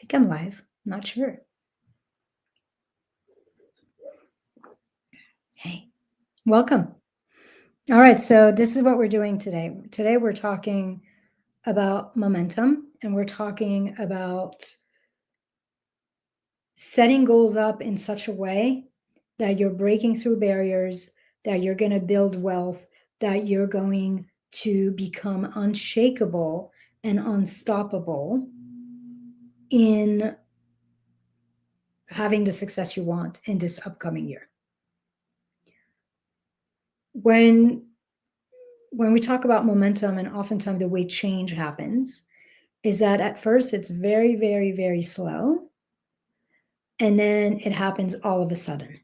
think I'm live. Not sure. Hey, welcome. All right, so this is what we're doing today. Today we're talking about momentum, and we're talking about setting goals up in such a way that you're breaking through barriers, that you're going to build wealth, that you're going to become unshakable and unstoppable in having the success you want in this upcoming year. When we talk about momentum, and oftentimes the way change happens is that at first it's very, very, very slow, and then it happens all of a sudden.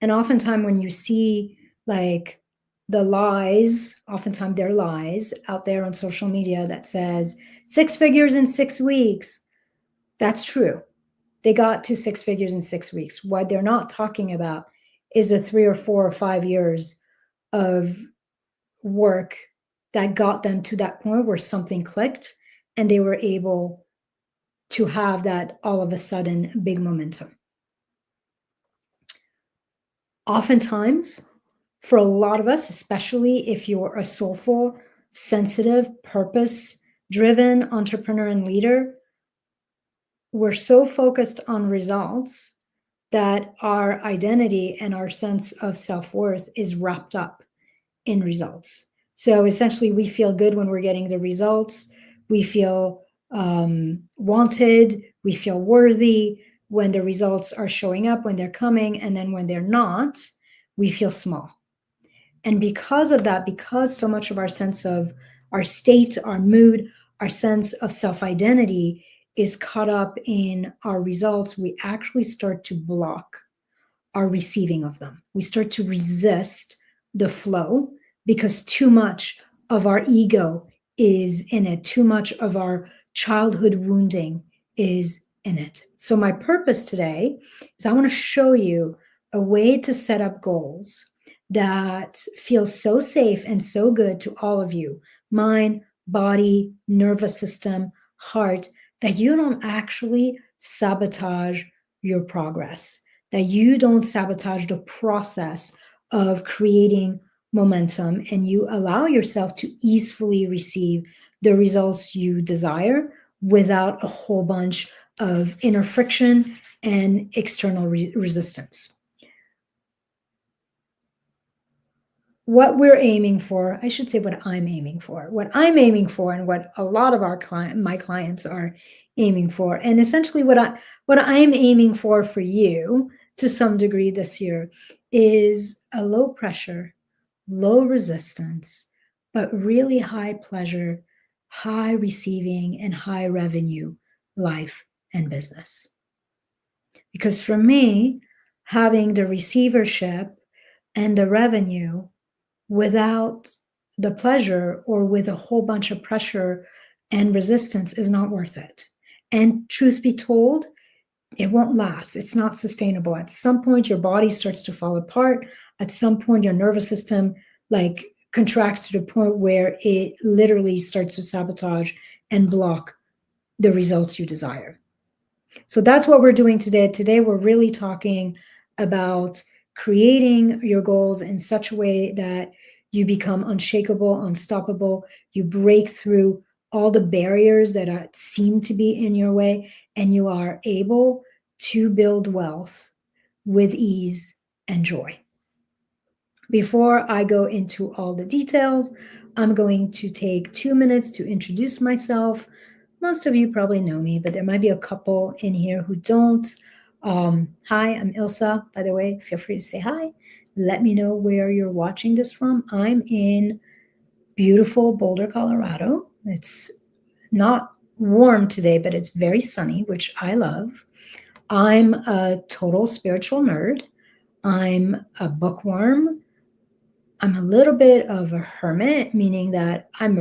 And oftentimes when you see like the lies, oftentimes they're lies out there on social media that says 6 figures in 6 weeks. That's true. They got to 6 figures in 6 weeks. What they're not talking about is the 3 or 4 or 5 years of work that got them to that point where something clicked and they were able to have that all of a sudden big momentum. Oftentimes, for a lot of us, especially if you're a soulful, sensitive, purpose-driven entrepreneur and leader, we're so focused on results that our identity and our sense of self-worth is wrapped up in results. So essentially, we feel good when we're getting the results. We feel wanted. We feel worthy when the results are showing up, when they're coming. And then when they're not, we feel small. And because of that, because so much of our sense of our state, our mood, our sense of self-identity is caught up in our results, we actually start to block our receiving of them. We start to resist the flow because too much of our ego is in it. Too much of our childhood wounding is in it. So my purpose today is I want to show you a way to set up goals that feel so safe and so good to all of you, mind, body, nervous system, heart, that you don't actually sabotage your progress, that you don't sabotage the process of creating momentum, and you allow yourself to easefully receive the results you desire without a whole bunch of inner friction and external resistance. What we're aiming for, I should say what I'm aiming for, and what a lot of my clients are aiming for, and essentially what I'm aiming for you to some degree this year is a low pressure, low resistance, but really high pleasure, high receiving, and high revenue life and business. Because for me, having the receivership and the revenue without the pleasure or with a whole bunch of pressure and resistance is not worth it. And truth be told, it won't last. It's not sustainable. At some point, your body starts to fall apart. At some point, your nervous system like contracts to the point where it literally starts to sabotage and block the results you desire. So that's what we're doing today. Today, we're really talking about creating your goals in such a way that you become unshakable, unstoppable. You break through all the barriers that seem to be in your way, and you are able to build wealth with ease and joy. Before I go into all the details, I'm going to take 2 minutes to introduce myself. Most of you probably know me, but there might be a couple in here who don't. Hi, I'm Ilsa, by the way. Feel free to say hi. Let me know where you're watching this from. I'm in beautiful Boulder, Colorado. It's not warm today, but it's very sunny, which I love. I'm a total spiritual nerd. I'm a bookworm. I'm a little bit of a hermit, meaning that I'm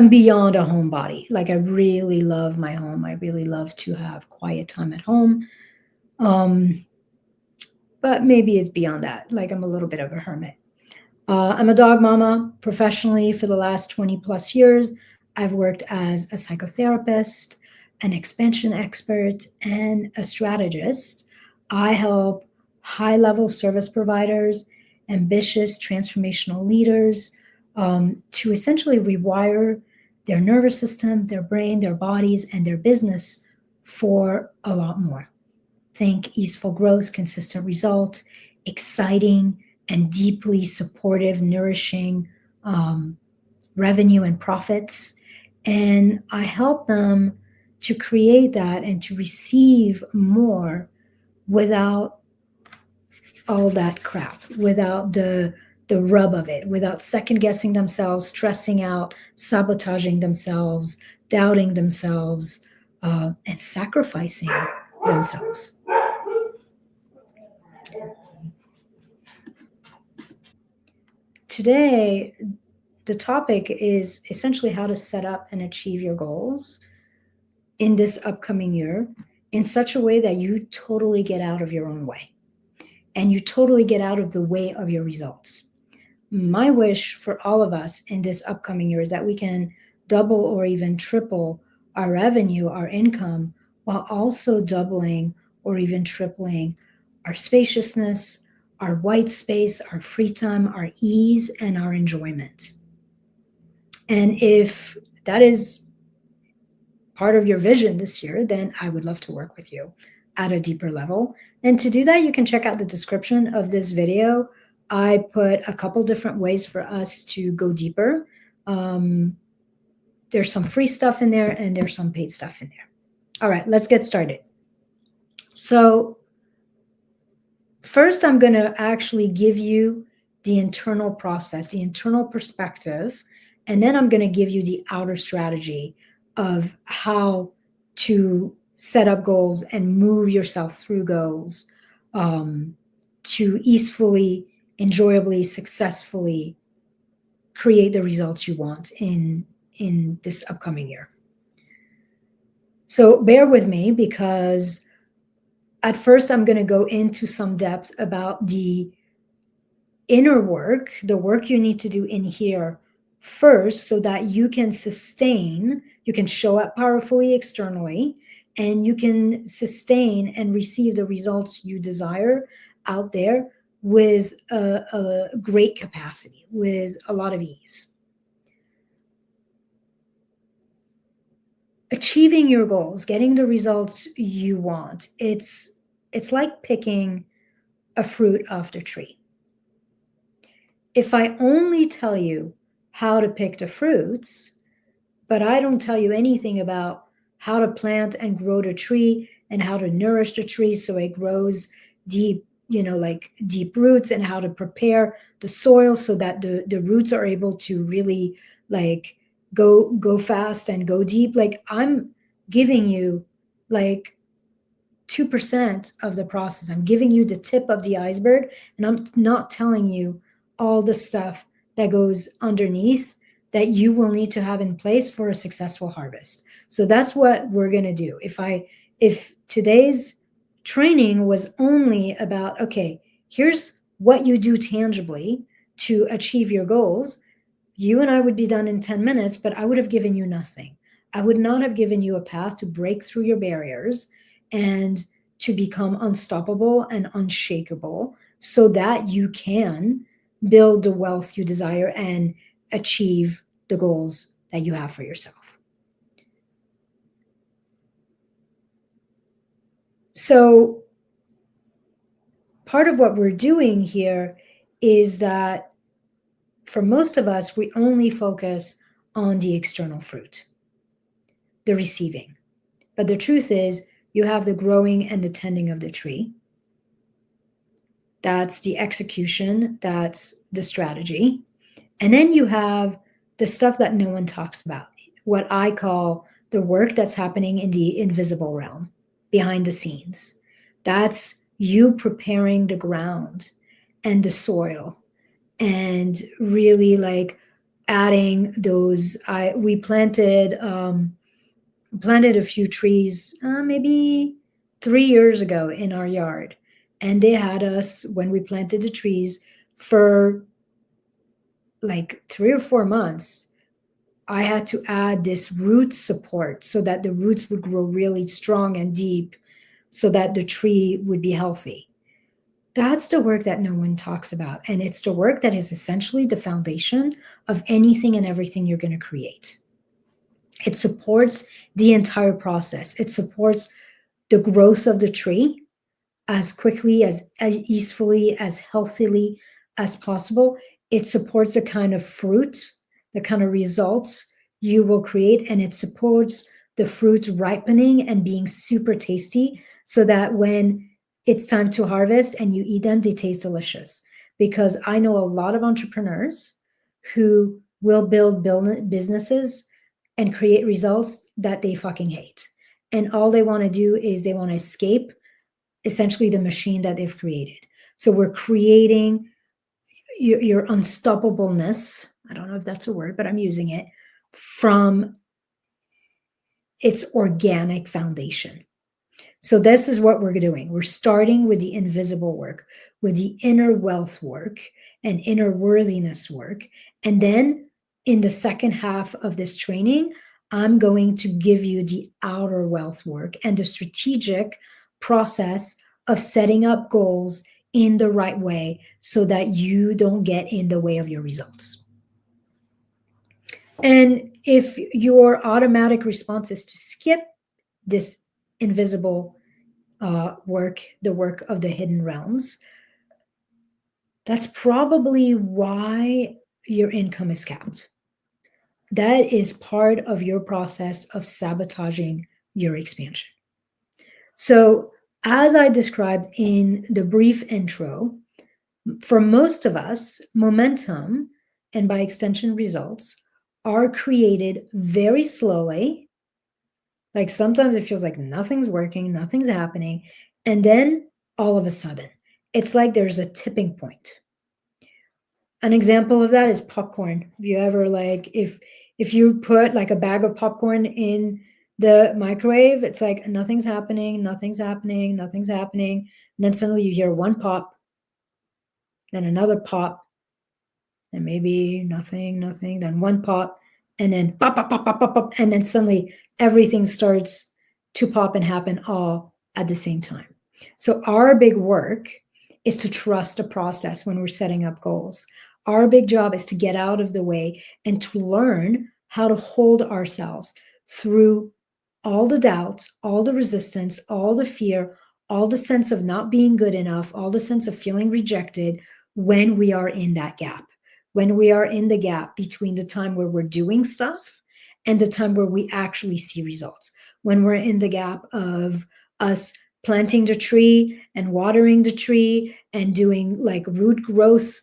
beyond a homebody. Like I really love my home. I really love to have quiet time at home. But maybe it's beyond that. Like I'm a little bit of a hermit. I'm a dog mama professionally for the last 20 plus years. I've worked as a psychotherapist. an expansion expert, and a strategist. I help high-level service providers, ambitious transformational leaders, to essentially rewire their nervous system, their brain, their bodies, and their business for a lot more. Think easeful growth, consistent results, exciting and deeply supportive, nourishing revenue and profits. And I help them to create that and to receive more without all that crap, without the rub of it, without second guessing themselves, stressing out, sabotaging themselves, doubting themselves, and sacrificing themselves. Today, the topic is essentially how to set up and achieve your goals in this upcoming year in such a way that you totally get out of your own way and you totally get out of the way of your results. My wish for all of us in this upcoming year is that we can double or even triple our revenue, our income, while also doubling or even tripling our spaciousness, our white space, our free time, our ease, and our enjoyment. And if that is part of your vision this year, then I would love to work with you at a deeper level. And to do that, you can check out the description of this video. I put a couple different ways for us to go deeper. There's some free stuff in there and there's some paid stuff in there. All right, let's get started. So first, I'm going to actually give you the internal process, the internal perspective, and then I'm going to give you the outer strategy of how to set up goals and move yourself through goals to easefully, enjoyably, successfully create the results you want in this upcoming year. So bear with me, because at first I'm going to go into some depth about the inner work, the work you need to do in here first, so that you can sustain, you can show up powerfully externally, and you can sustain and receive the results you desire out there with a great capacity, with a lot of ease. Achieving your goals, getting the results you want, it's like picking a fruit off the tree. If I only tell you how to pick the fruits, but I don't tell you anything about how to plant and grow the tree and how to nourish the tree so it grows deep, like deep roots, and how to prepare the soil so that the roots are able to really like go fast and go deep. Like, I'm giving you like 2% of the process. I'm giving you the tip of the iceberg, and I'm not telling you all the stuff that goes underneath that you will need to have in place for a successful harvest. So that's what we're going to do. If today's training was only about, okay, here's what you do tangibly to achieve your goals, you and I would be done in 10 minutes, but I would have given you nothing. I would not have given you a path to break through your barriers and to become unstoppable and unshakable so that you can build the wealth you desire and achieve the goals that you have for yourself. So part of what we're doing here is that for most of us, we only focus on the external fruit, the receiving. But the truth is, you have the growing and the tending of the tree. That's the execution, that's the strategy. And then you have the stuff that no one talks about, what I call the work that's happening in the invisible realm, behind the scenes. That's you preparing the ground and the soil and really like adding those. We planted a few trees maybe 3 years ago in our yard, and they had us, when we planted the trees, for like 3 or 4 months, I had to add this root support so that the roots would grow really strong and deep so that the tree would be healthy. That's the work that no one talks about. And it's the work that is essentially the foundation of anything and everything you're going to create. It supports the entire process. It supports the growth of the tree as quickly, as easefully, as healthily as possible. It supports the kind of fruits, the kind of results you will create, and it supports the fruits ripening and being super tasty so that when it's time to harvest and you eat them, they taste delicious. Because I know a lot of entrepreneurs who will build businesses and create results that they fucking hate. And all they want to do is they want to escape essentially the machine that they've created. So we're creating your unstoppableness. I don't know if that's a word, but I'm using it from its organic foundation. So this is what we're doing. We're starting with the invisible work, with the inner wealth work and inner worthiness work. And then in the second half of this training, I'm going to give you the outer wealth work and the strategic process of setting up goals in the right way so that you don't get in the way of your results. And if your automatic response is to skip this invisible work, the work of the hidden realms, that's probably why your income is capped. That is part of your process of sabotaging your expansion. So, as I described in the brief intro, for most of us, momentum and by extension results are created very slowly. Like sometimes it feels like nothing's working, nothing's happening. And then all of a sudden, it's like there's a tipping point. An example of that is popcorn. Have you ever like if you put like a bag of popcorn in the microwave, it's like nothing's happening, nothing's happening, nothing's happening. And then suddenly you hear one pop, then another pop, and maybe nothing, then one pop, and then pop, pop, pop, pop, pop, pop, and then suddenly everything starts to pop and happen all at the same time. So our big work is to trust the process when we're setting up goals. Our big job is to get out of the way and to learn how to hold ourselves through all the doubts, all the resistance, all the fear, all the sense of not being good enough, all the sense of feeling rejected when we are in that gap, when we are in the gap between the time where we're doing stuff and the time where we actually see results, when we're in the gap of us planting the tree and watering the tree and doing like root growth,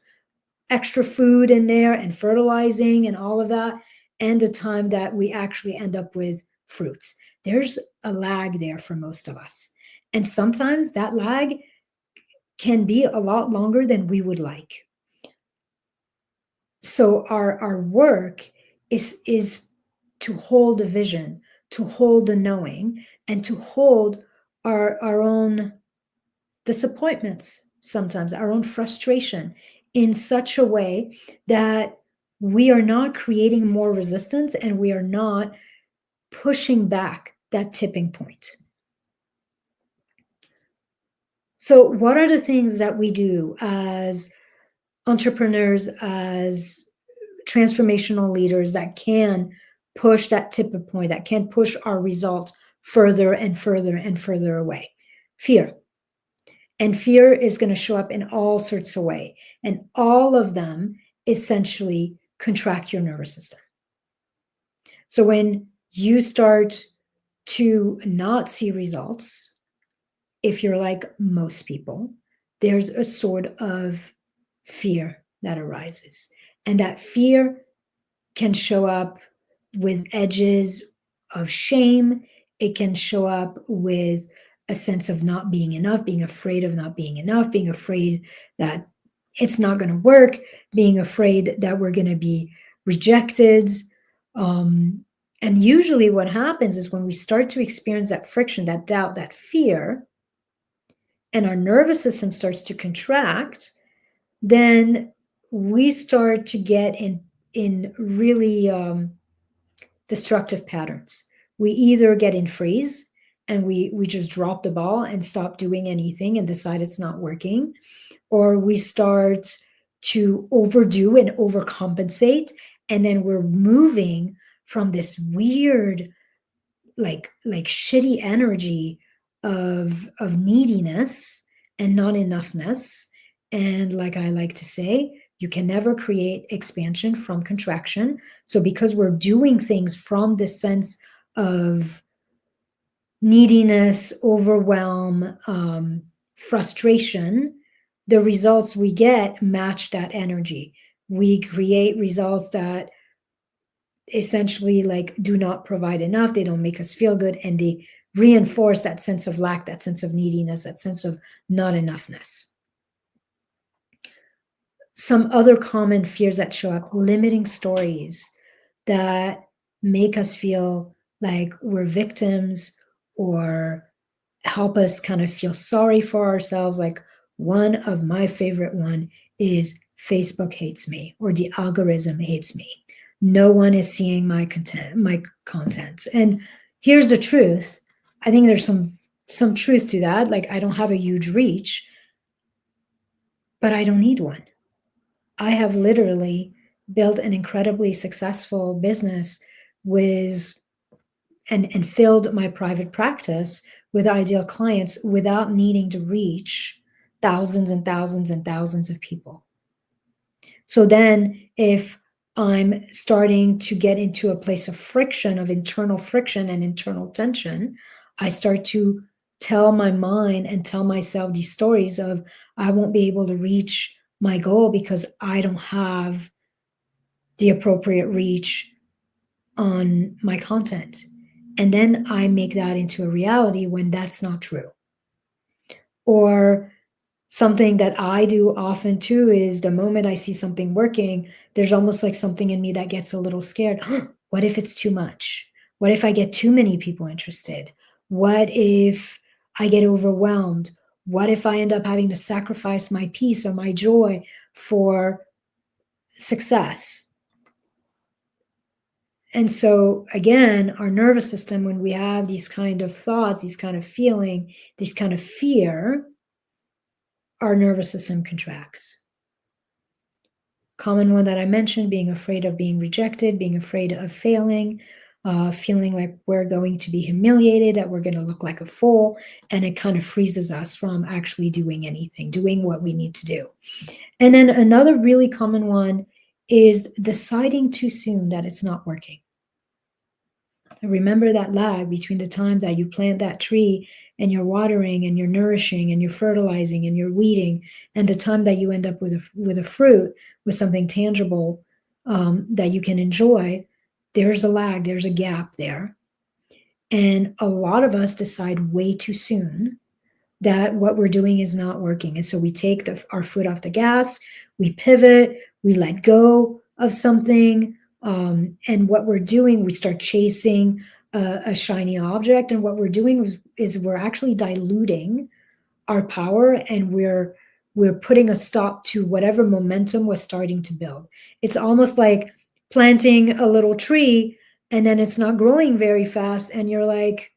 extra food in there and fertilizing and all of that, and the time that we actually end up with fruits. There's a lag there for most of us. And sometimes that lag can be a lot longer than we would like. So our work is to hold the vision, to hold the knowing, and to hold our own disappointments, sometimes our own frustration in such a way that we are not creating more resistance and we are not pushing back that tipping point. So, what are the things that we do as entrepreneurs, as transformational leaders that can push that tipping point, that can push our results further and further and further away? Fear. And fear is going to show up in all sorts of ways. And all of them essentially contract your nervous system. So when you start to not see results, if you're like most people, there's a sort of fear that arises. And that fear can show up with edges of shame. It can show up with a sense of not being enough, being afraid of not being enough, being afraid that it's not going to work, being afraid that we're going to be rejected. And usually what happens is when we start to experience that friction, that doubt, that fear, and our nervous system starts to contract, then we start to get in really destructive patterns. We either get in freeze and we just drop the ball and stop doing anything and decide it's not working, or we start to overdo and overcompensate, and then we're moving from this weird like shitty energy of neediness and not enoughness. And like I like to say, you can never create expansion from contraction. So because we're doing things from this sense of neediness, overwhelm, frustration, the results we get match that energy. We create results that essentially like do not provide enough, they don't make us feel good, and they reinforce that sense of lack, that sense of neediness, that sense of not enoughness. Some other common fears that show up: limiting stories that make us feel like we're victims or help us kind of feel sorry for ourselves. Like one of my favorite one is Facebook hates me, or the algorithm hates me. No one is seeing my content. And here's the truth. I think there's some truth to that. Like I don't have a huge reach, but I don't need one. I have literally built an incredibly successful business with and filled my private practice with ideal clients without needing to reach thousands and thousands and thousands of people. So then if I'm starting to get into a place of friction, of internal friction and internal tension, I start to tell my mind and tell myself these stories of I won't be able to reach my goal because I don't have the appropriate reach on my content. And then I make that into a reality when that's not true. Or something that I do often too is the moment I see something working, there's almost like something in me that gets a little scared. What if it's too much? What if I get too many people interested? What if I get overwhelmed? What if I end up having to sacrifice my peace or my joy for success? And so again, our nervous system, when we have these kind of thoughts, these kind of feeling, these kind of fear, our nervous system contracts. Common one that I mentioned, being afraid of being rejected, being afraid of failing, feeling like we're going to be humiliated, that we're going to look like a fool, and it kind of freezes us from actually doing anything, doing what we need to do. And then another really common one is deciding too soon that it's not working. Remember that lag between the time that you plant that tree and you're watering and you're nourishing and you're fertilizing and you're weeding, and the time that you end up with a fruit, with something tangible that you can enjoy. There's a lag, there's a gap there. And a lot of us decide way too soon that what we're doing is not working. And so we take our foot off the gas, we pivot, we let go of something. And what we're doing, we start chasing a shiny object. And what we're doing is we're actually diluting our power, and we're putting a stop to whatever momentum was starting to build. It's almost like planting a little tree and then it's not growing very fast. And you're like,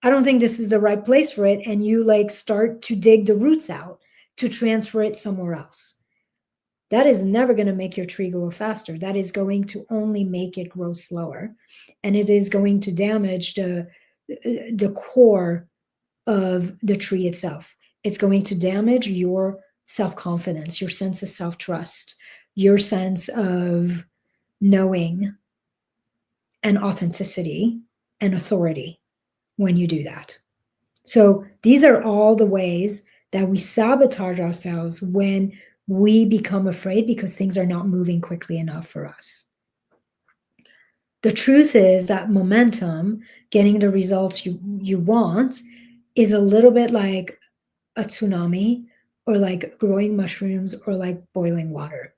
I don't think this is the right place for it. And you like start to dig the roots out to transfer it somewhere else. That is never going to make your tree grow faster. That is going to only make it grow slower. And it is going to damage the core of the tree itself. It's going to damage your self-confidence, your sense of self-trust, your sense of knowing and authenticity and authority when you do that. So these are all the ways that we sabotage ourselves when we become afraid because things are not moving quickly enough for us. The truth is that momentum, getting the results you want, is a little bit like a tsunami, or like growing mushrooms, or like boiling water,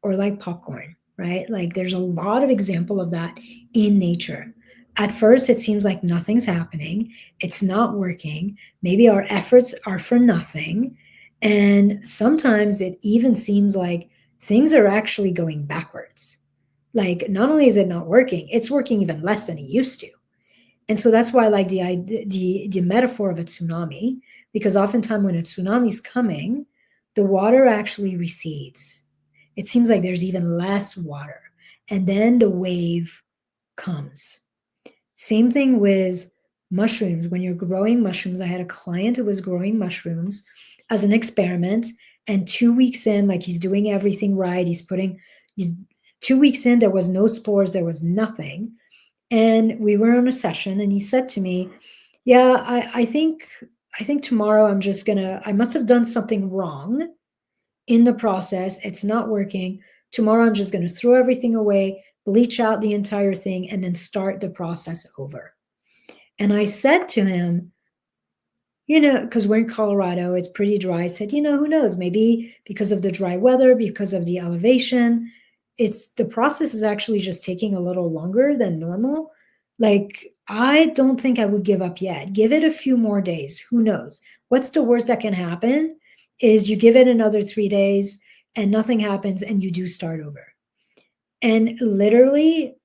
or like popcorn, right? Like there's a lot of example of that in nature. At first, it seems like nothing's happening. It's not working. Maybe our efforts are for nothing. And sometimes it even seems like things are actually going backwards. Like, not only is it not working, it's working even less than it used to. And so that's why I like the metaphor of a tsunami, because oftentimes when a tsunami is coming, the water actually recedes. It seems like there's even less water, and then the wave comes. Same thing with mushrooms. When you're growing mushrooms, I had a client who was growing mushrooms as an experiment, and 2 weeks in, like, he's doing everything right. He's 2 weeks in, there was no spores, there was nothing. And we were on a session, and he said to me, yeah, I think tomorrow I must have done something wrong in the process. It's not working. Tomorrow I'm just going to throw everything away, bleach out the entire thing, and then start the process over. And I said to him, because we're in Colorado, it's pretty dry. I said, who knows? Maybe because of the dry weather, because of the elevation, the process is actually just taking a little longer than normal. Like, I don't think I would give up yet. Give it a few more days. Who knows? What's the worst that can happen is you give it another 3 days and nothing happens and you do start over. And literally,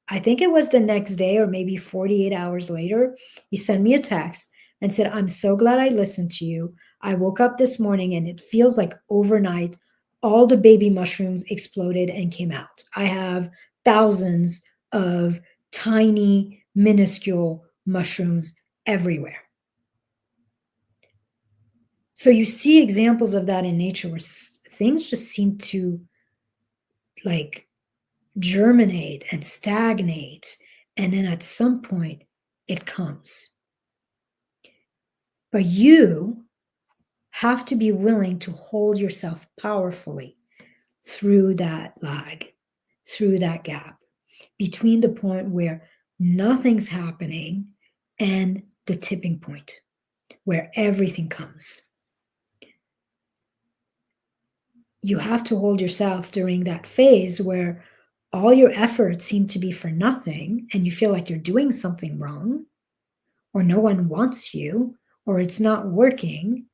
I think it was the next day or maybe 48 hours later, he sent me a text and said, I'm so glad I listened to you. I woke up this morning and it feels like overnight, all the baby mushrooms exploded and came out. I have thousands of tiny, minuscule mushrooms everywhere. So you see examples of that in nature where things just seem to like germinate and stagnate. And then at some point, it comes. But you have to be willing to hold yourself powerfully through that lag, through that gap, between the point where nothing's happening and the tipping point where everything comes. You have to hold yourself during that phase where all your efforts seem to be for nothing and you feel like you're doing something wrong, or no one wants you, or it's not working.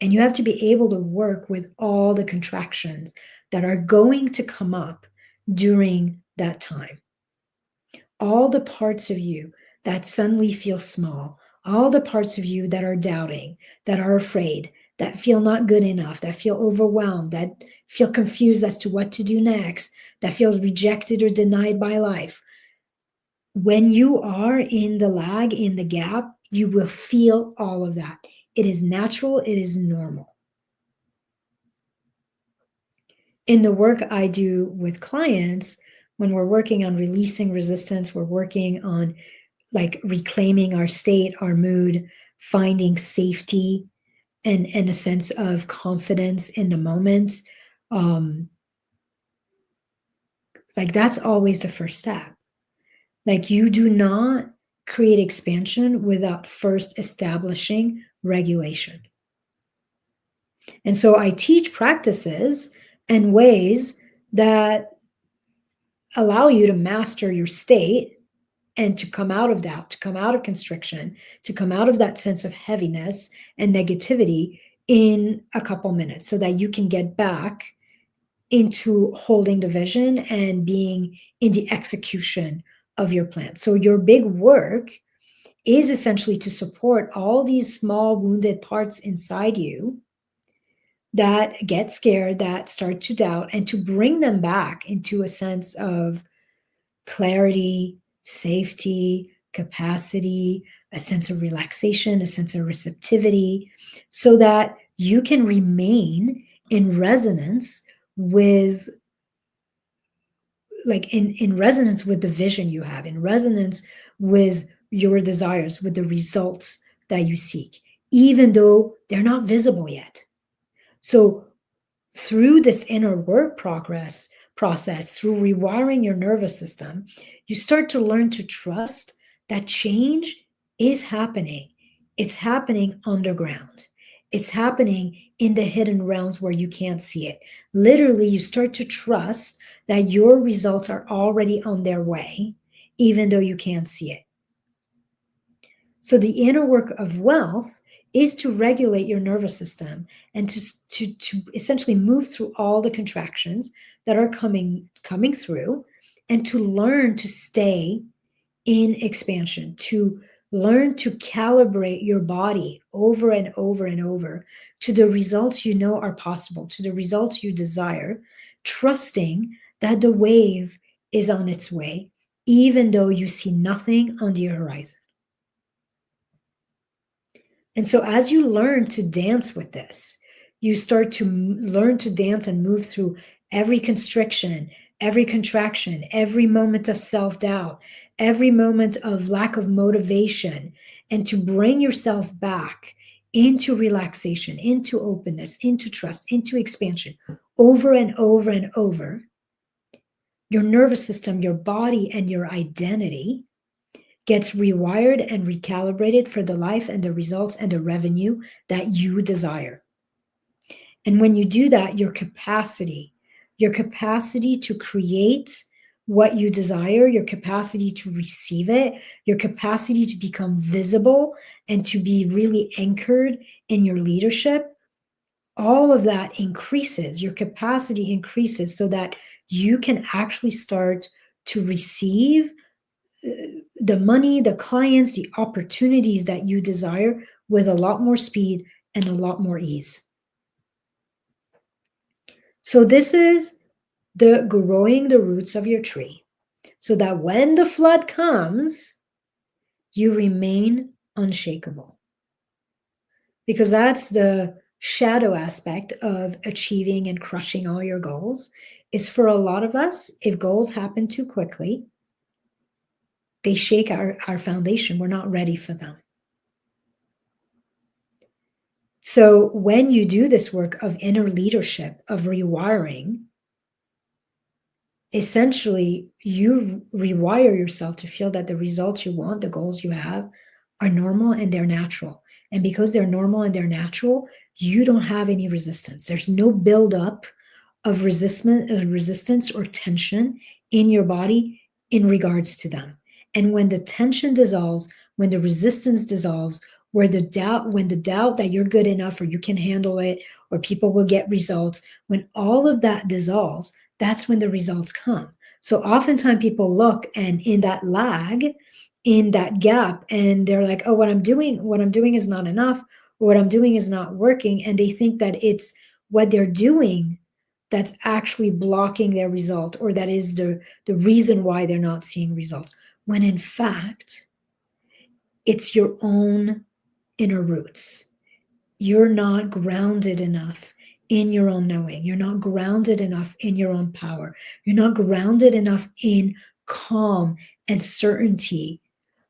And you have to be able to work with all the contractions that are going to come up during that time. All the parts of you that suddenly feel small, all the parts of you that are doubting, that are afraid, that feel not good enough, that feel overwhelmed, that feel confused as to what to do next, that feels rejected or denied by life. When you are in the lag, in the gap, you will feel all of that. It is natural, it is normal. In the work I do with clients, when we're working on releasing resistance, we're working on like reclaiming our state, our mood, finding safety and a sense of confidence in the moment. Like, that's always the first step. Like, you do not create expansion without first establishing regulation. And so I teach practices and ways that allow you to master your state and to come out of that, to come out of constriction, to come out of that sense of heaviness and negativity in a couple minutes so that you can get back into holding the vision and being in the execution of your plan. So your big work is essentially to support all these small wounded parts inside you that get scared, that start to doubt, and to bring them back into a sense of clarity, safety, capacity, a sense of relaxation, a sense of receptivity, so that you can remain in resonance with, like, in resonance with the vision you have, in resonance with your desires, with the results that you seek, even though they're not visible yet. So through this inner work process, through rewiring your nervous system, you start to learn to trust that change is happening. It's happening underground. It's happening in the hidden realms where you can't see it. Literally, you start to trust that your results are already on their way, even though you can't see it. So the inner work of wealth is to regulate your nervous system and to essentially move through all the contractions that are coming through and to learn to stay in expansion, to learn to calibrate your body over and over and over to the results you know are possible, to the results you desire, trusting that the wave is on its way, even though you see nothing on the horizon. And so, as you learn to dance with this, you start to learn to dance and move through every constriction, every contraction, every moment of self doubt, every moment of lack of motivation, and to bring yourself back into relaxation, into openness, into trust, into expansion over and over and over. Your nervous system, your body, and your identity gets rewired and recalibrated for the life and the results and the revenue that you desire. And when you do that, your capacity to create what you desire, your capacity to receive it, your capacity to become visible and to be really anchored in your leadership, all of that increases, your capacity increases so that you can actually start to receive the money, the clients, the opportunities that you desire with a lot more speed and a lot more ease. So this is the growing the roots of your tree so that when the flood comes, you remain unshakable. Because that's the shadow aspect of achieving and crushing all your goals is for a lot of us, if goals happen too quickly, they shake our foundation. We're not ready for them. So when you do this work of inner leadership, of rewiring, essentially you rewire yourself to feel that the results you want, the goals you have, are normal and they're natural. And because they're normal and they're natural, you don't have any resistance. There's no buildup of resistance or tension in your body in regards to them. And when the tension dissolves, when the resistance dissolves, when the doubt that you're good enough or you can handle it or people will get results, when all of that dissolves, that's when the results come. So oftentimes people look and in that lag, in that gap, and they're like, oh, what I'm doing is not enough, or what I'm doing is not working. And they think that it's what they're doing that's actually blocking their result, or that is the reason why they're not seeing results. When in fact, it's your own inner roots. You're not grounded enough in your own knowing. You're not grounded enough in your own power. You're not grounded enough in calm and certainty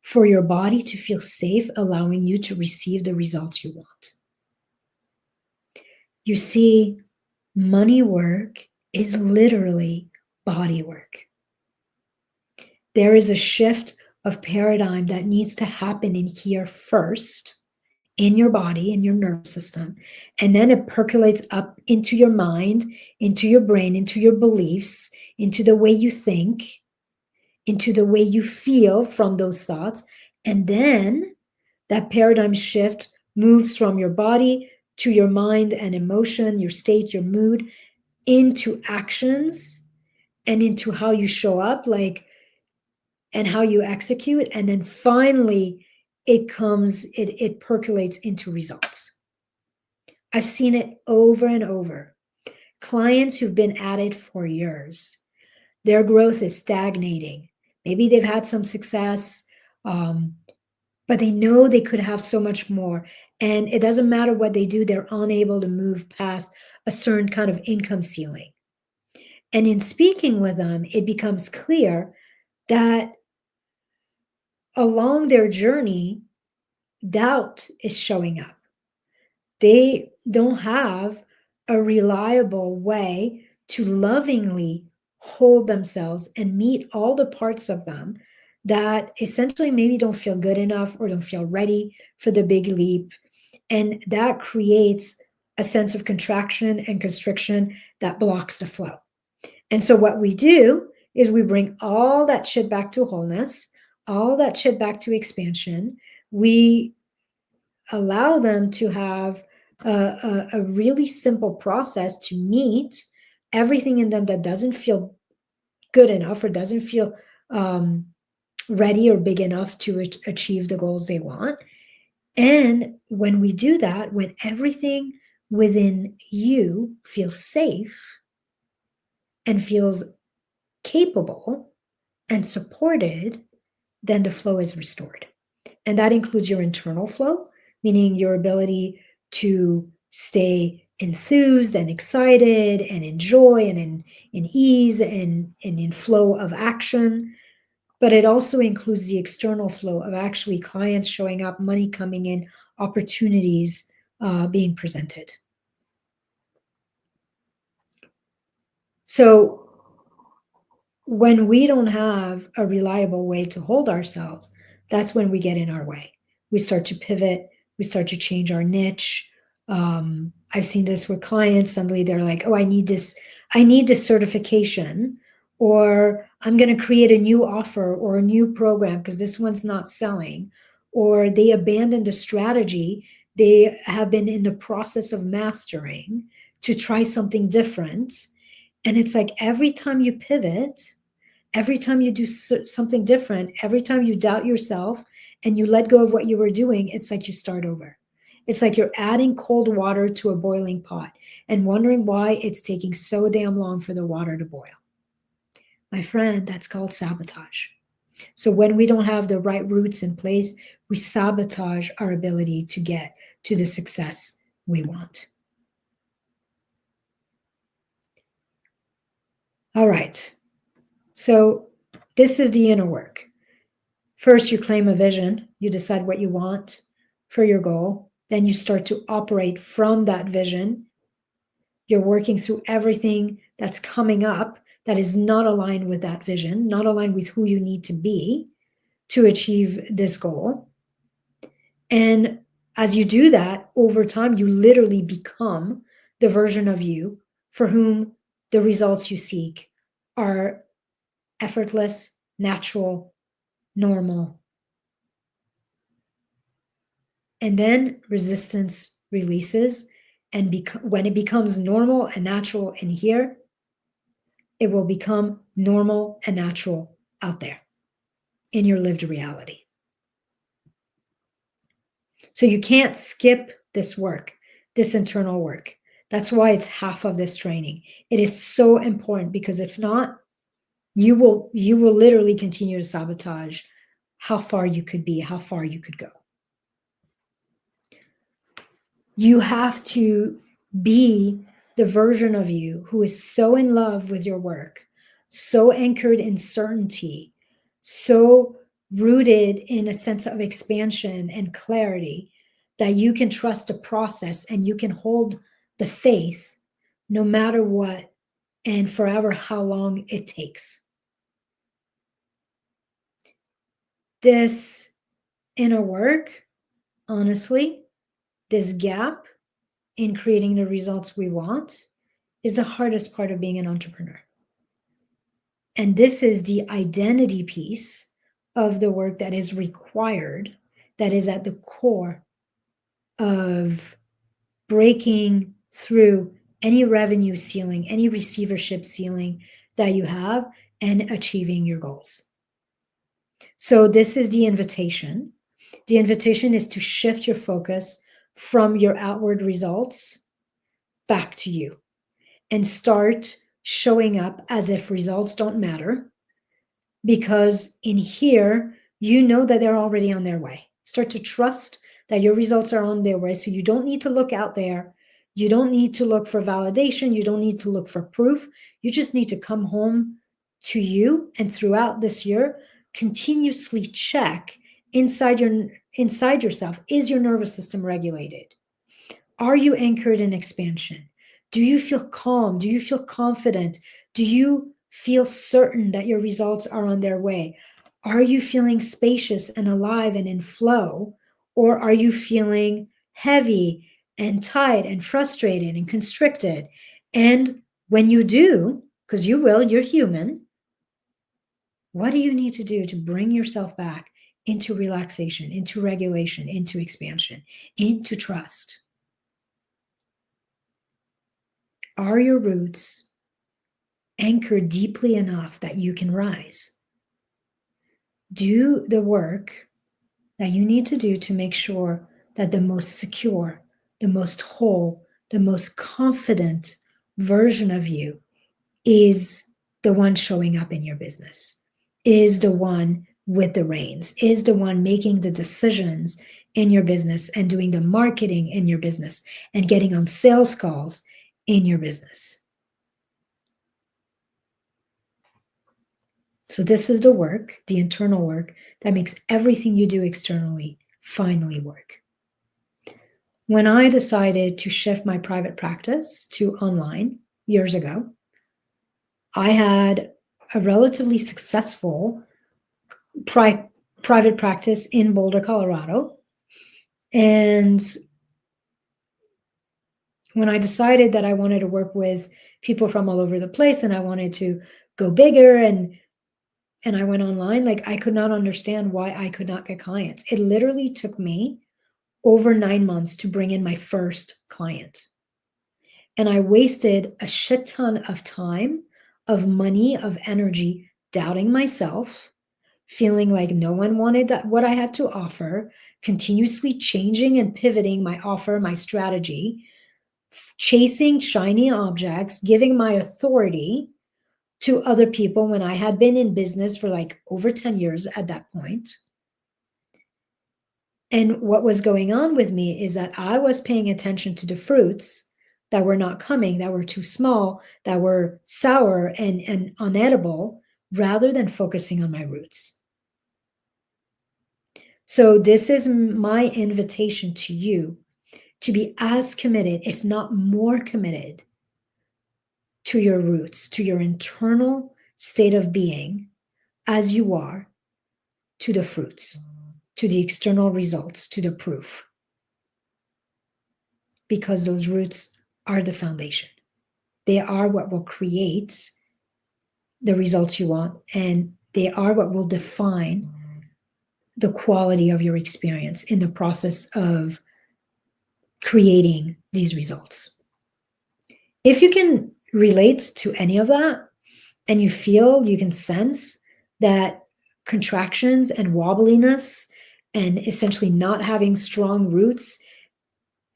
for your body to feel safe, allowing you to receive the results you want. You see, money work is literally body work. There is a shift of paradigm that needs to happen in here first, in your body, in your nervous system, and then it percolates up into your mind, into your brain, into your beliefs, into the way you think, into the way you feel from those thoughts. And then that paradigm shift moves from your body to your mind and emotion, your state, your mood, into actions and into how you show up, and how you execute. And then finally, it percolates into results. I've seen it over and over. Clients who've been at it for years, their growth is stagnating. Maybe they've had some success, but they know they could have so much more. And it doesn't matter what they do, they're unable to move past a certain kind of income ceiling. And in speaking with them, it becomes clear that along their journey, doubt is showing up. They don't have a reliable way to lovingly hold themselves and meet all the parts of them that essentially maybe don't feel good enough or don't feel ready for the big leap. And that creates a sense of contraction and constriction that blocks the flow. And so what we do is we bring all that shit back to wholeness, all that shit back to expansion. We allow them to have a really simple process to meet everything in them that doesn't feel good enough or doesn't feel ready or big enough to achieve the goals they want. And when we do that, when everything within you feels safe and feels capable and supported, then the flow is restored. And that includes your internal flow, meaning your ability to stay enthused and excited and enjoy and in ease and in flow of action. But it also includes the external flow of actually clients showing up, money coming in, opportunities being presented. So when we don't have a reliable way to hold ourselves, that's when we get in our way. We start to pivot, we start to change our niche. I've seen this with clients. Suddenly they're like, oh, I need this certification, or I'm going to create a new offer or a new program because this one's not selling, or they abandoned a strategy they have been in the process of mastering to try something different. And it's like every time you pivot, every time you do something different, every time you doubt yourself and you let go of what you were doing, it's like you start over. It's like you're adding cold water to a boiling pot and wondering why it's taking so damn long for the water to boil. My friend, that's called sabotage. So when we don't have the right roots in place, we sabotage our ability to get to the success we want. All right. So this is the inner work. First, you claim a vision. You decide what you want for your goal. Then you start to operate from that vision. You're working through everything that's coming up that is not aligned with that vision, not aligned with who you need to be to achieve this goal. And as you do that, over time, you literally become the version of you for whom the results you seek are effortless, natural, normal. And then resistance releases. And when it becomes normal and natural in here, it will become normal and natural out there in your lived reality. So you can't skip this work, this internal work. That's why it's half of this training. It is so important, because if not, you will literally continue to sabotage how far you could be, how far you could go. You have to be the version of you who is so in love with your work, so anchored in certainty, so rooted in a sense of expansion and clarity that you can trust the process and you can hold the faith no matter what and forever how long it takes. This inner work, honestly, this gap in creating the results we want is the hardest part of being an entrepreneur. And this is the identity piece of the work that is required, that is at the core of breaking through any revenue ceiling, any receivership ceiling that you have, and achieving your goals. So this is the invitation. The invitation is to shift your focus from your outward results back to you and start showing up as if results don't matter, because in here, you know that they're already on their way. Start to trust that your results are on their way. So you don't need to look out there. You don't need to look for validation. You don't need to look for proof. You just need to come home to you, and throughout this year, continuously check inside yourself. Is your nervous system regulated? Are you anchored in expansion? Do you feel calm? Do you feel confident? Do you feel certain that your results are on their way? Are you feeling spacious and alive and in flow? Or are you feeling heavy and tight and frustrated and constricted? And when you do, because you will, you're human, what do you need to do to bring yourself back into relaxation, into regulation, into expansion, into trust? Are your roots Anchor deeply enough that you can rise. Do the work that you need to do to make sure that the most secure, the most whole, the most confident version of you is the one showing up in your business, is the one with the reins, is the one making the decisions in your business and doing the marketing in your business and getting on sales calls in your business. So this is the work, the internal work, that makes everything you do externally finally work. When I decided to shift my private practice to online years ago, I had a relatively successful private practice in Boulder, Colorado. And when I decided that I wanted to work with people from all over the place and I wanted to go bigger and I went online, like I could not understand why I could not get clients. It literally took me over 9 months to bring in my first client. And I wasted a shit ton of time, of money, of energy, doubting myself, feeling like no one wanted what I had to offer, continuously changing and pivoting my offer, my strategy, chasing shiny objects, giving my authority to other people when I had been in business for like over 10 years at that point. And what was going on with me is that I was paying attention to the fruits that were not coming, that were too small, that were sour and unedible, rather than focusing on my roots. So this is my invitation to you to be as committed, if not more committed, to your roots, to your internal state of being as you are to the fruits, to the external results, to the proof. Because those roots are the foundation. They are what will create the results you want, and they are what will define the quality of your experience in the process of creating these results. If you can relate to any of that and you feel, you can sense that contractions and wobbliness and essentially not having strong roots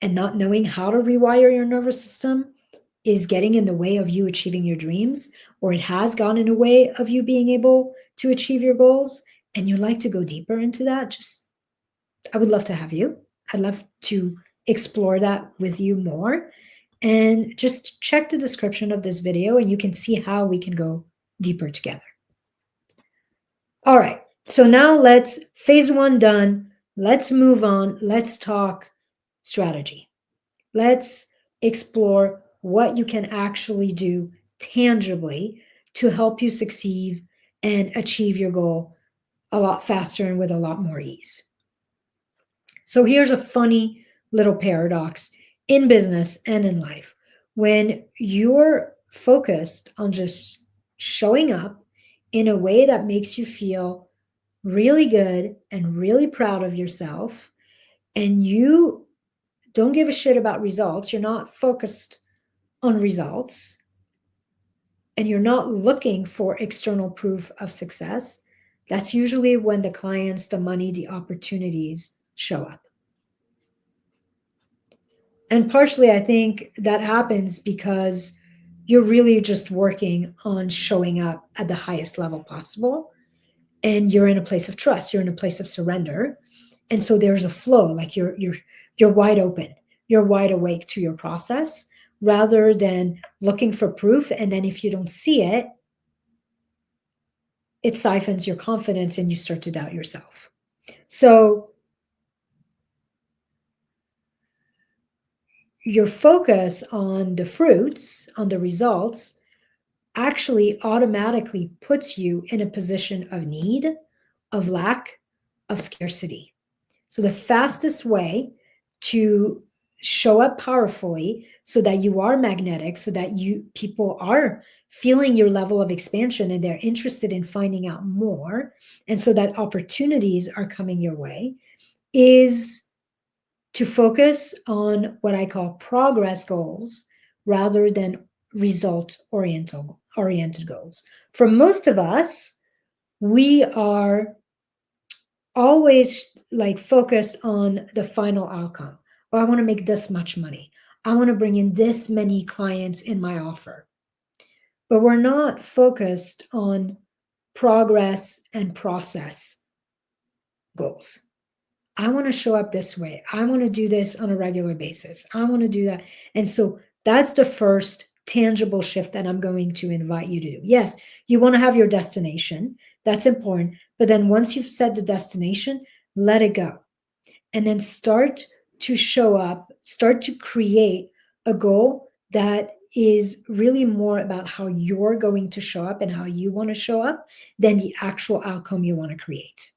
and not knowing how to rewire your nervous system is getting in the way of you achieving your dreams, or it has gone in the way of you being able to achieve your goals, and you'd like to go deeper into that, I would love to have you. I'd love to explore that with you more. And just check the description of this video and you can see how we can go deeper together. All right, so now phase 1 done. Let's move on. Let's talk strategy. Let's explore what you can actually do tangibly to help you succeed and achieve your goal a lot faster and with a lot more ease. So here's a funny little paradox in business and in life. When you're focused on just showing up in a way that makes you feel really good and really proud of yourself, and you don't give a shit about results, you're not focused on results, and you're not looking for external proof of success, that's usually when the clients, the money, the opportunities show up. And partially, I think that happens because you're really just working on showing up at the highest level possible. And you're in a place of trust, you're in a place of surrender. And so there's a flow, like you're wide open, you're wide awake to your process rather than looking for proof. And then if you don't see it, it siphons your confidence and you start to doubt yourself. So your focus on the fruits, on the results, actually automatically puts you in a position of need, of lack, of scarcity. So the fastest way to show up powerfully so that you are magnetic, so that people are feeling your level of expansion and they're interested in finding out more, and so that opportunities are coming your way, is to focus on what I call progress goals rather than result oriented goals. For most of us, we are always like focused on the final outcome. Oh, I want to make this much money. I want to bring in this many clients in my offer. But we're not focused on progress and process goals. I want to show up this way. I want to do this on a regular basis. I want to do that. And so that's the first tangible shift that I'm going to invite you to do. Yes, you want to have your destination. That's important. But then once you've set the destination, let it go. And then start to show up, start to create a goal that is really more about how you're going to show up and how you want to show up than the actual outcome you want to create.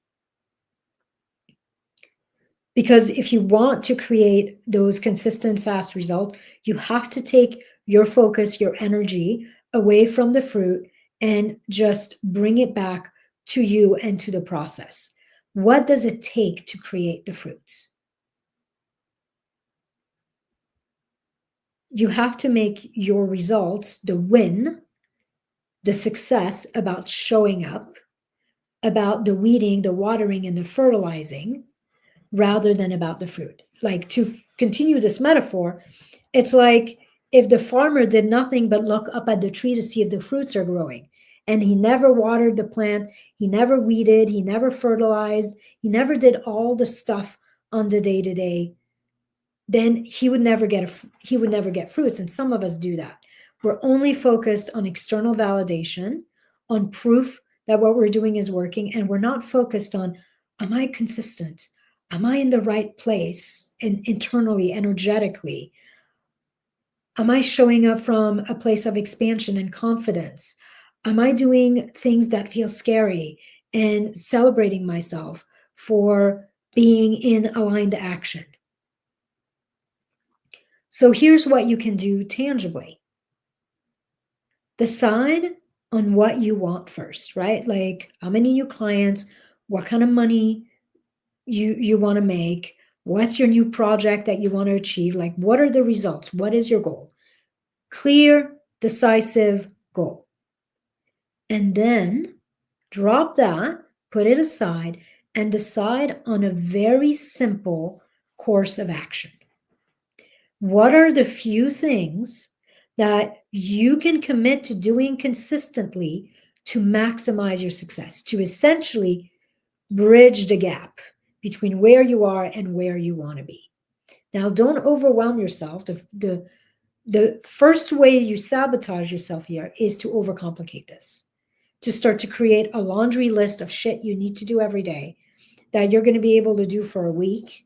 Because if you want to create those consistent, fast results, you have to take your focus, your energy away from the fruit and just bring it back to you and to the process. What does it take to create the fruits? You have to make your results, the win, the success about showing up, about the weeding, the watering, and the fertilizing, rather than about the fruit. Like, to continue this metaphor, it's like if the farmer did nothing but look up at the tree to see if the fruits are growing, and he never watered the plant, he never weeded, he never fertilized, he never did all the stuff on the day to day, then he would never get fruits. And some of us do that. We're only focused on external validation, on proof that what we're doing is working, and we're not focused on, am I consistent? Am I in the right place internally, energetically? Am I showing up from a place of expansion and confidence? Am I doing things that feel scary and celebrating myself for being in aligned action? So here's what you can do tangibly. Decide on what you want first, right? Like, how many new clients, what kind of money you want to make, what's your new project that you want to achieve, like what are the results, what is your goal? Clear, decisive goal. And then drop that, put it aside, and decide on a very simple course of action. What are the few things that you can commit to doing consistently to maximize your success, to essentially bridge the gap between where you are and where you want to be? Now, don't overwhelm yourself. The first way you sabotage yourself here is to overcomplicate this, to start to create a laundry list of shit you need to do every day that you're going to be able to do for a week,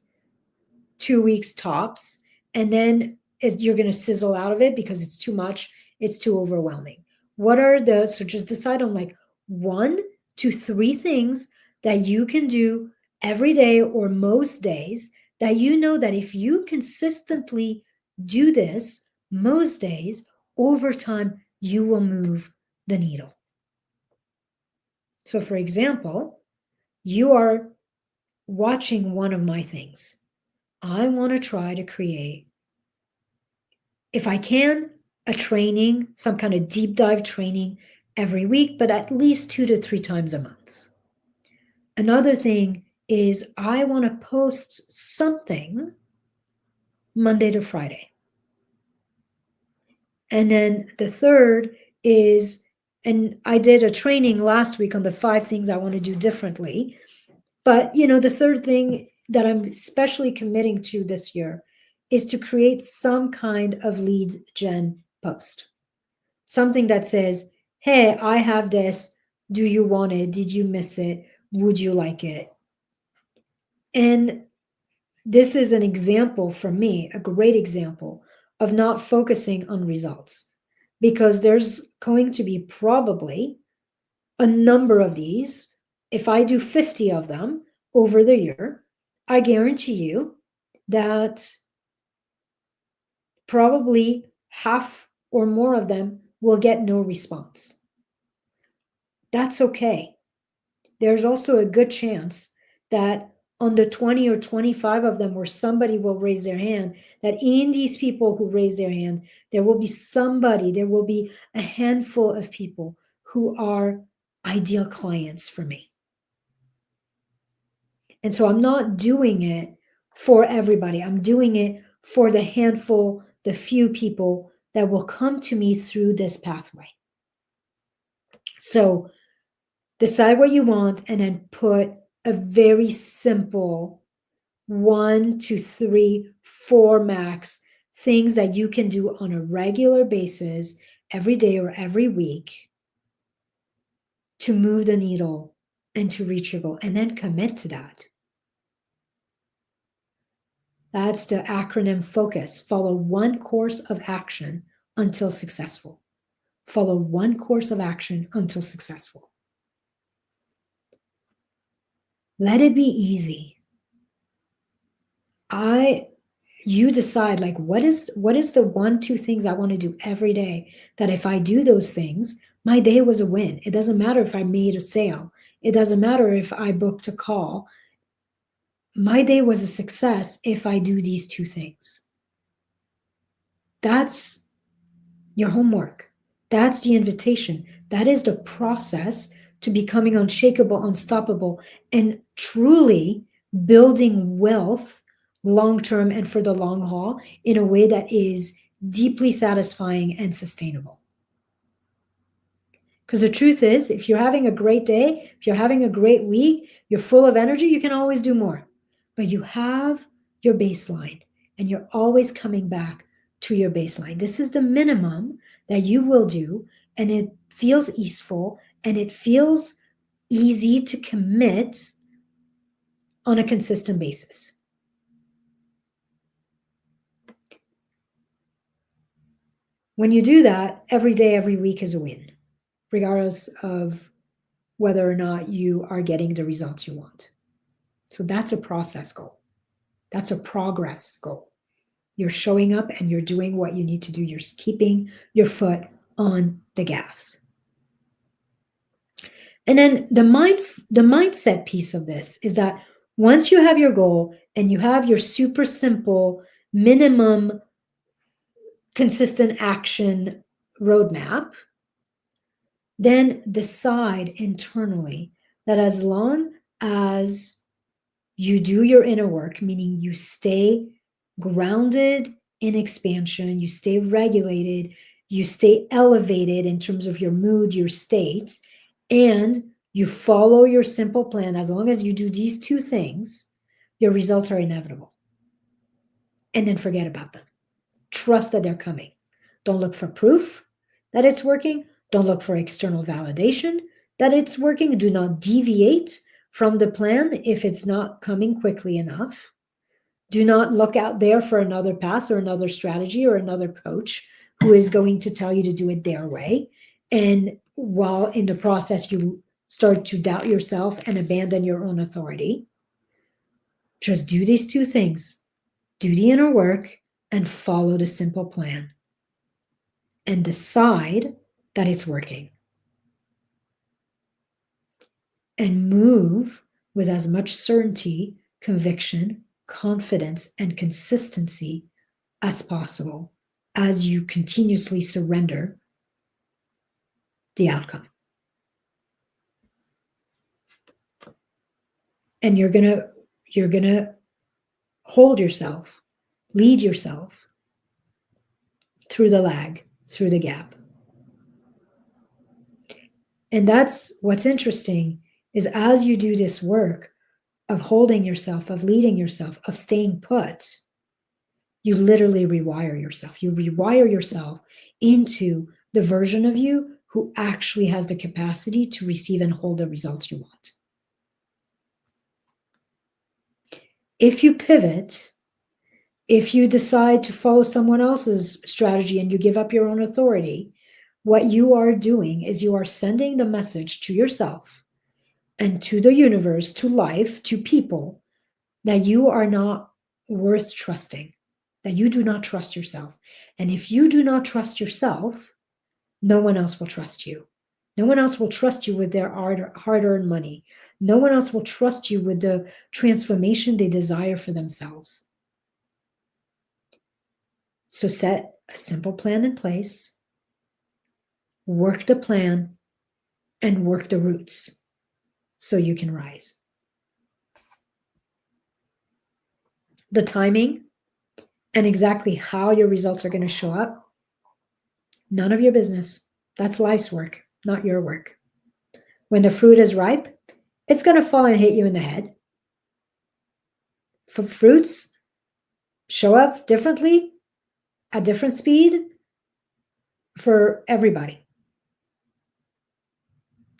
2 weeks tops, and then you're going to sizzle out of it because it's too much, it's too overwhelming. So just decide on like 1 to 3 things that you can do every day or most days that you know that if you consistently do this most days, over time, you will move the needle. So for example, you are watching one of my things. I want to try to create, if I can, a training, some kind of deep dive training every week, but at least 2 to 3 times a month. Another thing is I want to post something Monday to Friday. And then the third is, and I did a training last week on the 5 things I want to do differently. But, the third thing that I'm especially committing to this year is to create some kind of lead gen post. Something that says, hey, I have this. Do you want it? Did you miss it? Would you like it? And this is an example for me, a great example of not focusing on results, because there's going to be probably a number of these. If I do 50 of them over the year, I guarantee you that probably half or more of them will get no response. That's okay. There's also a good chance that on the 20 or 25 of them where somebody will raise their hand, that in these people who raise their hand, there will be somebody, there will be a handful of people who are ideal clients for me. And so I'm not doing it for everybody. I'm doing it for the handful, the few people that will come to me through this pathway. So decide what you want and then put a very simple 1 to 3, 4 max things that you can do on a regular basis every day or every week to move the needle and to reach your goal, and then commit to that. That's the acronym FOCUS. Follow one course of action until successful. Follow one course of action until successful. Let it be easy. You decide, like, what is the 1, 2 things I want to do every day, that if I do those things, my day was a win. It doesn't matter if I made a sale. It doesn't matter if I booked a call. My day was a success if I do these 2 things. That's your homework. That's the invitation. That is the process to becoming unshakable, unstoppable, and truly building wealth long-term and for the long haul in a way that is deeply satisfying and sustainable. Because the truth is, if you're having a great day, if you're having a great week, you're full of energy, you can always do more. But you have your baseline, and you're always coming back to your baseline. This is the minimum that you will do, and it feels easeful, and it feels easy to commit on a consistent basis. When you do that, every day, every week is a win, regardless of whether or not you are getting the results you want. So that's a process goal. That's a progress goal. You're showing up and you're doing what you need to do. You're keeping your foot on the gas. And then the mindset piece of this is that once you have your goal and you have your super simple minimum consistent action roadmap, then decide internally that as long as you do your inner work, meaning you stay grounded in expansion, you stay regulated, you stay elevated in terms of your mood, your state, and you follow your simple plan, as long as you do these 2 things, your results are inevitable. And then forget about them. Trust that they're coming. Don't look for proof that it's working. Don't look for external validation that it's working. Do not deviate from the plan if it's not coming quickly enough. Do not look out there for another path or another strategy or another coach who is going to tell you to do it their way. And while in the process, you start to doubt yourself and abandon your own authority. Just do these 2 things. Do the inner work and follow the simple plan. And decide that it's working. And move with as much certainty, conviction, confidence, and consistency as possible as you continuously surrender the outcome. And you're gonna hold yourself, lead yourself through the lag, through the gap. And that's what's interesting, is as you do this work of holding yourself, of leading yourself, of staying put, you literally rewire yourself. You rewire yourself into the version of you who actually has the capacity to receive and hold the results you want. If you pivot, if you decide to follow someone else's strategy and you give up your own authority, what you are doing is you are sending the message to yourself and to the universe, to life, to people, that you are not worth trusting, that you do not trust yourself. And if you do not trust yourself, no one else will trust you. No one else will trust you with their hard-earned money. No one else will trust you with the transformation they desire for themselves. So set a simple plan in place, work the plan, and work the roots so you can rise. The timing and exactly how your results are going to show up, none of your business. That's life's work, not your work. When the fruit is ripe, it's going to fall and hit you in the head. For fruits, show up differently at different speed for everybody.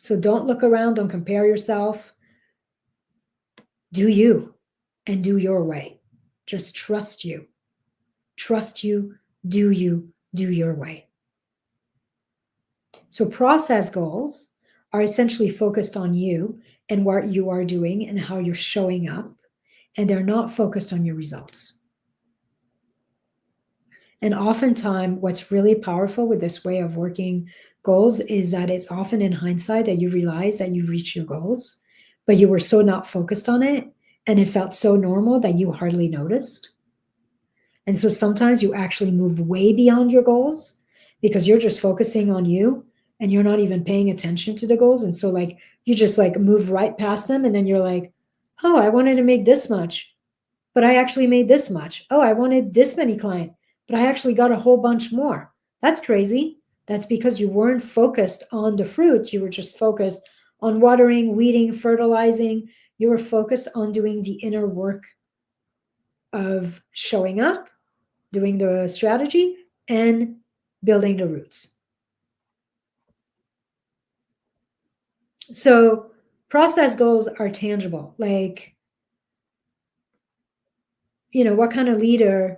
So don't look around, don't compare yourself. Do you and do your way. Just trust you. Trust you, do your way. So process goals are essentially focused on you and what you are doing and how you're showing up, and they're not focused on your results. And oftentimes, what's really powerful with this way of working goals is that it's often in hindsight that you realize that you reach your goals, but you were so not focused on it, and it felt so normal that you hardly noticed. And so sometimes you actually move way beyond your goals because you're just focusing on you and you're not even paying attention to the goals. And so like you just like move right past them, and then you're like, oh, I wanted to make this much, but I actually made this much. Oh, I wanted this many clients, but I actually got a whole bunch more. That's crazy. That's because you weren't focused on the fruit. You were just focused on watering, weeding, fertilizing. You were focused on doing the inner work of showing up, doing the strategy, and building the roots. So process goals are tangible. Like, what kind of leader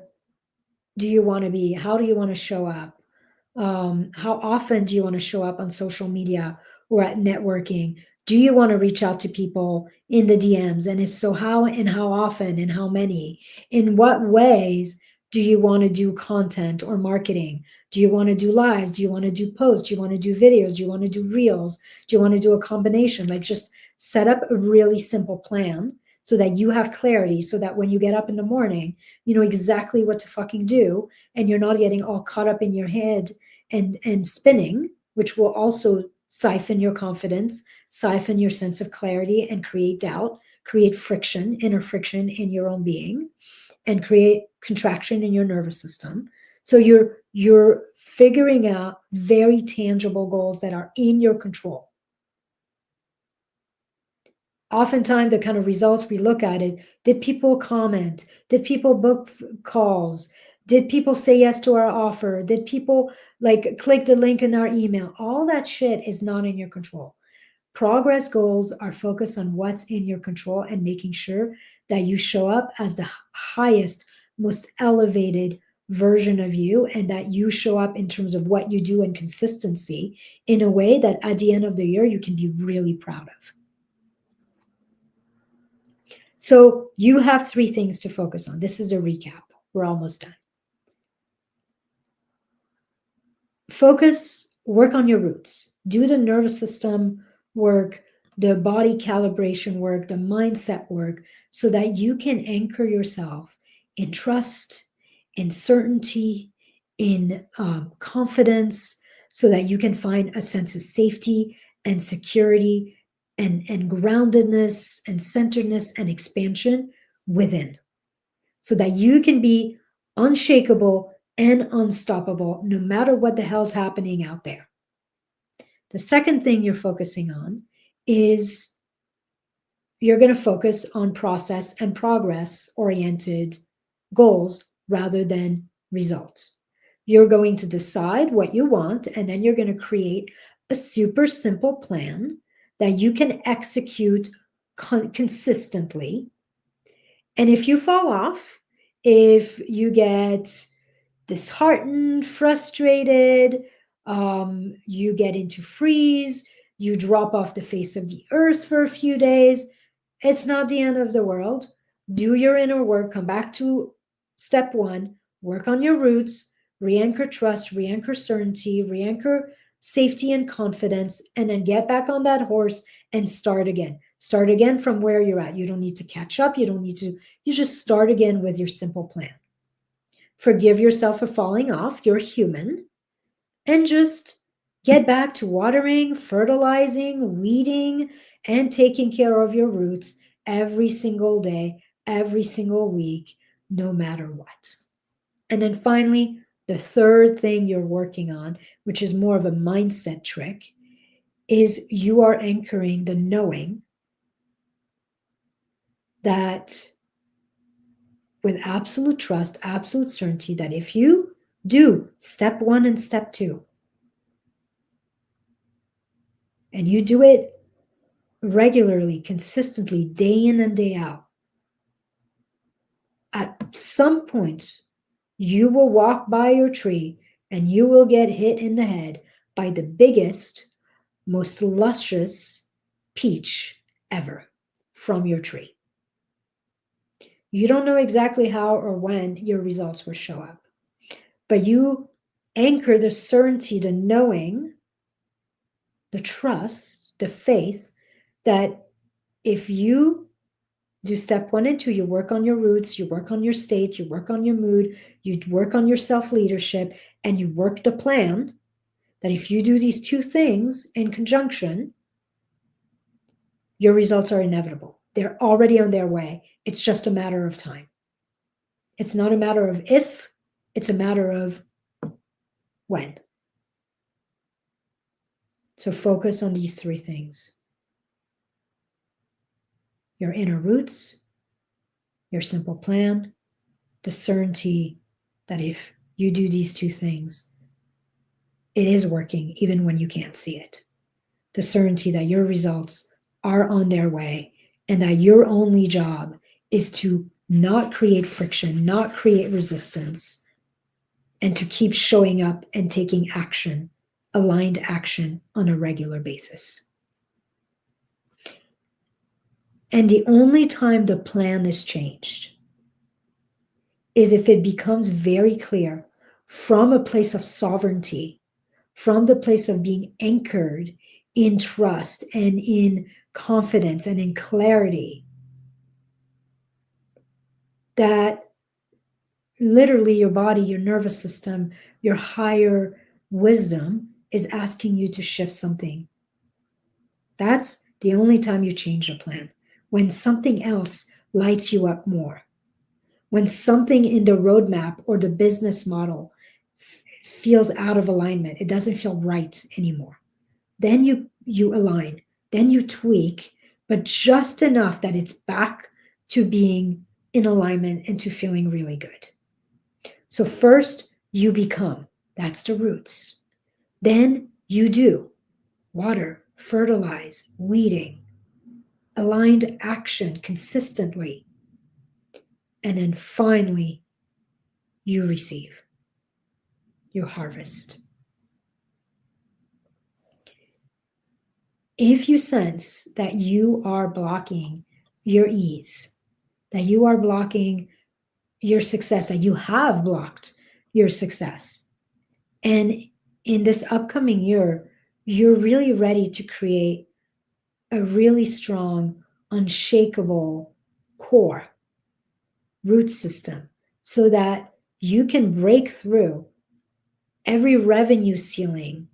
do you want to be? How do you want to show up? How often do you want to show up on social media or at networking? Do you want to reach out to people in the DMs? And if so, how and how often and how many? In what ways do you want to do content or marketing? Do you want to do lives? Do you want to do posts? Do you want to do videos? Do you want to do reels? Do you want to do a combination? Like just set up a really simple plan so that you have clarity, so that when you get up in the morning, you know exactly what to fucking do, and you're not getting all caught up in your head and spinning, which will also siphon your confidence, siphon your sense of clarity, and create doubt, create friction, inner friction in your own being, and create contraction in your nervous system. So you're figuring out very tangible goals that are in your control. Oftentimes, the kind of results we look at it, did people comment? Did people book calls? Did people say yes to our offer? Did people like click the link in our email? All that shit is not in your control. Progress goals are focused on what's in your control and making sure that you show up as the highest, most elevated version of you, and that you show up in terms of what you do and consistency in a way that at the end of the year, you can be really proud of. So you have 3 things to focus on. This is a recap. We're almost done. Focus, work on your roots. Do the nervous system work, the body calibration work, the mindset work, so that you can anchor yourself in trust, in certainty, in confidence, so that you can find a sense of safety and security and groundedness and centeredness and expansion within, so that you can be unshakable and unstoppable no matter what the hell's happening out there. The second thing you're focusing on is you're going to focus on process and progress oriented goals rather than results. You're going to decide what you want, and then you're going to create a super simple plan that you can execute consistently. And if you fall off, if you get disheartened, frustrated, you get into freeze, you drop off the face of the earth for a few days, it's not the end of the world. Do your inner work, come back to step 1, work on your roots, re-anchor trust, re-anchor certainty, re-anchor safety and confidence, and then get back on that horse and start again. Start again from where you're at. You don't need to catch up. You just start again with your simple plan. Forgive yourself for falling off. You're human. And just get back to watering, fertilizing, weeding, and taking care of your roots every single day, every single week, no matter what. And then finally, the third thing you're working on, which is more of a mindset trick, is you are anchoring the knowing that with absolute trust, absolute certainty, that if you do step 1 and step 2, and you do it regularly, consistently, day in and day out, at some point, you will walk by your tree and you will get hit in the head by the biggest, most luscious peach ever from your tree. You don't know exactly how or when your results will show up, but you anchor the certainty, the knowing, the trust, the faith that if you do step 1 and 2, you work on your roots, you work on your state, you work on your mood, you work on your self-leadership, and you work the plan, that if you do these 2 things in conjunction, your results are inevitable. They're already on their way. It's just a matter of time. It's not a matter of if, it's a matter of when. So focus on these 3 things: your inner roots, your simple plan, the certainty that if you do these 2 things, it is working even when you can't see it. The certainty that your results are on their way and that your only job is to not create friction, not create resistance, and to keep showing up and taking action, aligned action on a regular basis. And the only time the plan is changed is if it becomes very clear from a place of sovereignty, from the place of being anchored in trust and in confidence and in clarity, that literally your body, your nervous system, your higher wisdom is asking you to shift something. That's the only time you change the plan. When something else lights you up more. When something in the roadmap or the business model feels out of alignment, it doesn't feel right anymore. Then you align, then you tweak, but just enough that it's back to being in alignment and to feeling really good. So first you become, that's the roots. Then you do water, fertilize, weeding, aligned action consistently. And then finally, you receive, you harvest. If you sense that you are blocking your ease, that you are blocking your success, that you have blocked your success, and in this upcoming year, you're really ready to create a really strong, unshakable core root system so that you can break through every revenue ceiling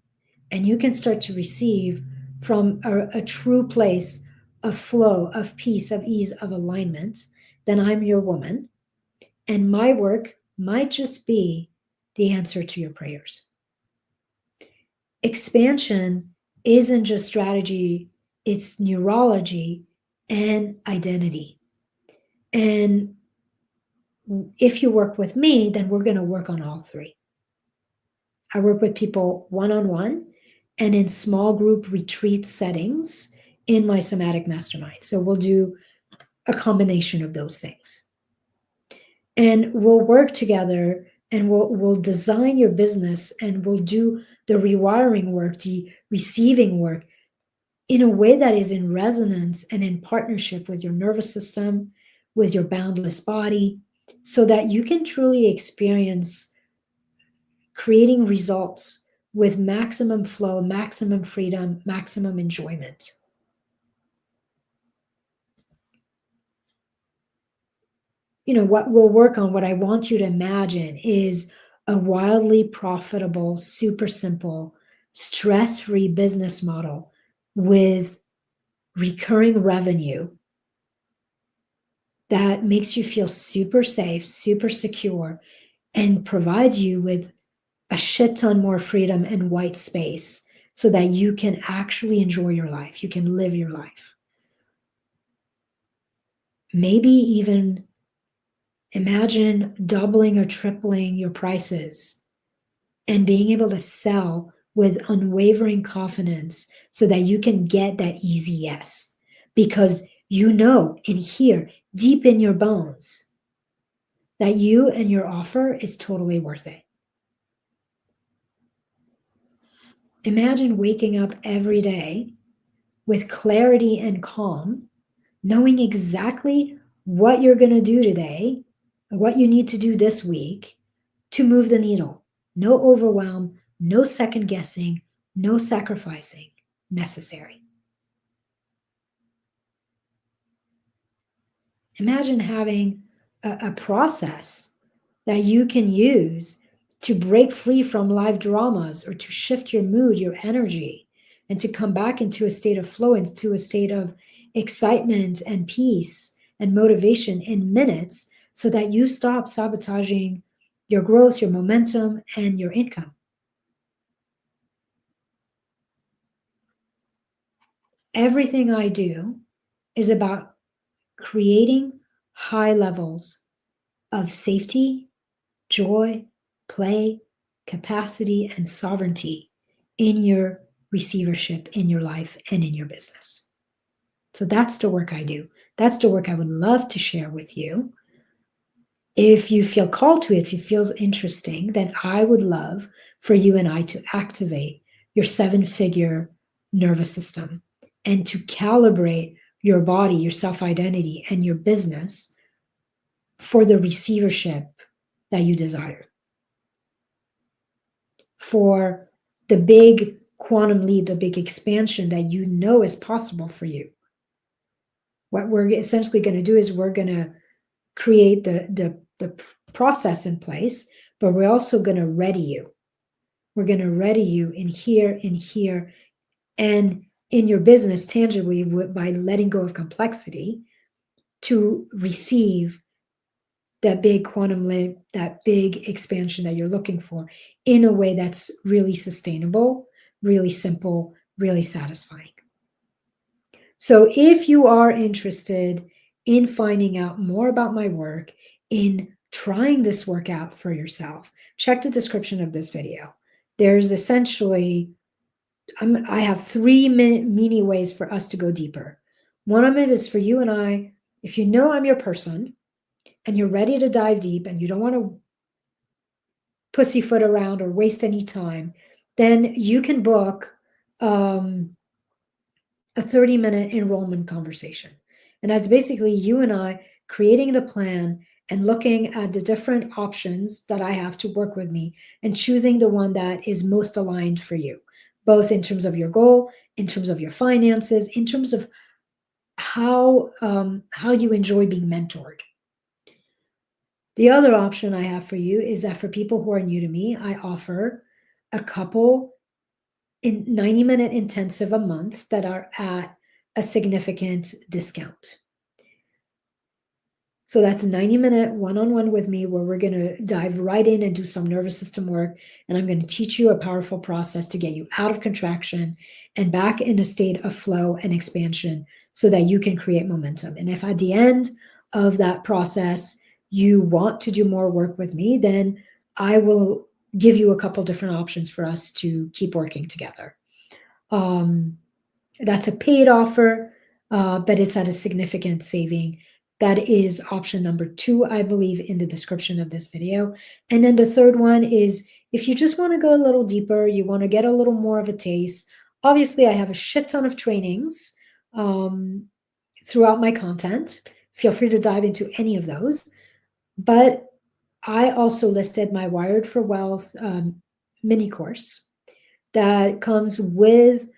and you can start to receive from a true place of flow, of peace, of ease, of alignment, then I'm your woman. And my work might just be the answer to your prayers. Expansion isn't just strategy, it's neurology and identity. And if you work with me, then we're going to work on all 3. I work with people one-on-one and in small group retreat settings in my somatic mastermind. So we'll do a combination of those things. And we'll work together and we'll design your business and we'll do the rewiring work, the receiving work in a way that is in resonance and in partnership with your nervous system, with your boundless body, so that you can truly experience creating results with maximum flow, maximum freedom, maximum enjoyment. what we'll work on, what I want you to imagine is a wildly profitable, super simple, stress-free business model with recurring revenue that makes you feel super safe, super secure, and provides you with a shit ton more freedom and white space so that you can actually enjoy your life. You can live your life. Maybe even imagine doubling or tripling your prices and being able to sell with unwavering confidence so that you can get that easy yes. Because you know in here, deep in your bones, that you and your offer is totally worth it. Imagine waking up every day with clarity and calm, knowing exactly what you're going to do today, what you need to do this week to move the needle. No overwhelm, no second guessing, no sacrificing necessary. Imagine having a process that you can use to break free from life dramas or to shift your mood, your energy, and to come back into a state of flow, into a state of excitement and peace and motivation in minutes so that you stop sabotaging your growth, your momentum, and your income. Everything I do is about creating high levels of safety, joy, play, capacity, and sovereignty in your receivership, in your life, and in your business. So that's the work I do. That's the work I would love to share with you. If you feel called to it, if it feels interesting, then I would love for you and I to activate your 7-figure nervous system and to calibrate your body, your self-identity, and your business for the receivership that you desire. For the big quantum leap, the big expansion that you know is possible for you. What we're essentially going to do is we're going to create the process in place, but we're also going to ready you. We're going to ready you in here, and in your business tangibly by letting go of complexity to receive that big quantum leap, that big expansion that you're looking for in a way that's really sustainable, really simple, really satisfying. So if you are interested in finding out more about my work, in trying this work out for yourself, check the description of this video. There's essentially, I have 3 mini ways for us to go deeper. One of it is for you and I, if you know I'm your person, and you're ready to dive deep and you don't want to pussyfoot around or waste any time, then you can book a 30-minute enrollment conversation. And that's basically you and I creating the plan and looking at the different options that I have to work with me and choosing the one that is most aligned for you, both in terms of your goal, in terms of your finances, in terms of how you enjoy being mentored. The other option I have for you is that for people who are new to me, I offer a couple in 90-minute intensive a month that are at a significant discount. So that's a 90-minute one-on-one with me where we're going to dive right in and do some nervous system work. And I'm going to teach you a powerful process to get you out of contraction and back in a state of flow and expansion so that you can create momentum. And if at the end of that process, you want to do more work with me, then I will give you a couple different options for us to keep working together. That's a paid offer, but it's at a significant saving. That is option number 2, I believe, in the description of this video. And then the third one is if you just want to go a little deeper, you want to get a little more of a taste. Obviously, I have a shit ton of trainings throughout my content. Feel free to dive into any of those. But I also listed my Wired for Wealth mini course that comes with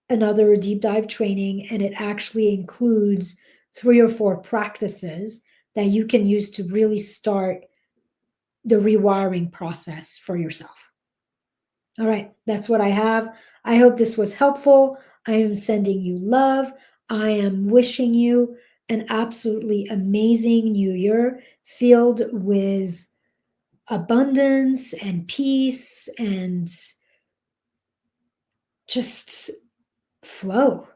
another deep dive training, and it actually includes 3 or 4 practices that you can use to really start the rewiring process for yourself. All right, that's what I have. I hope this was helpful. I am sending you love. I am wishing you an absolutely amazing new year filled with abundance and peace and just flow.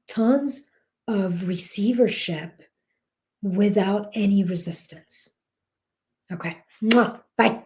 Tons of receivership without any resistance. Okay. Mwah. Bye.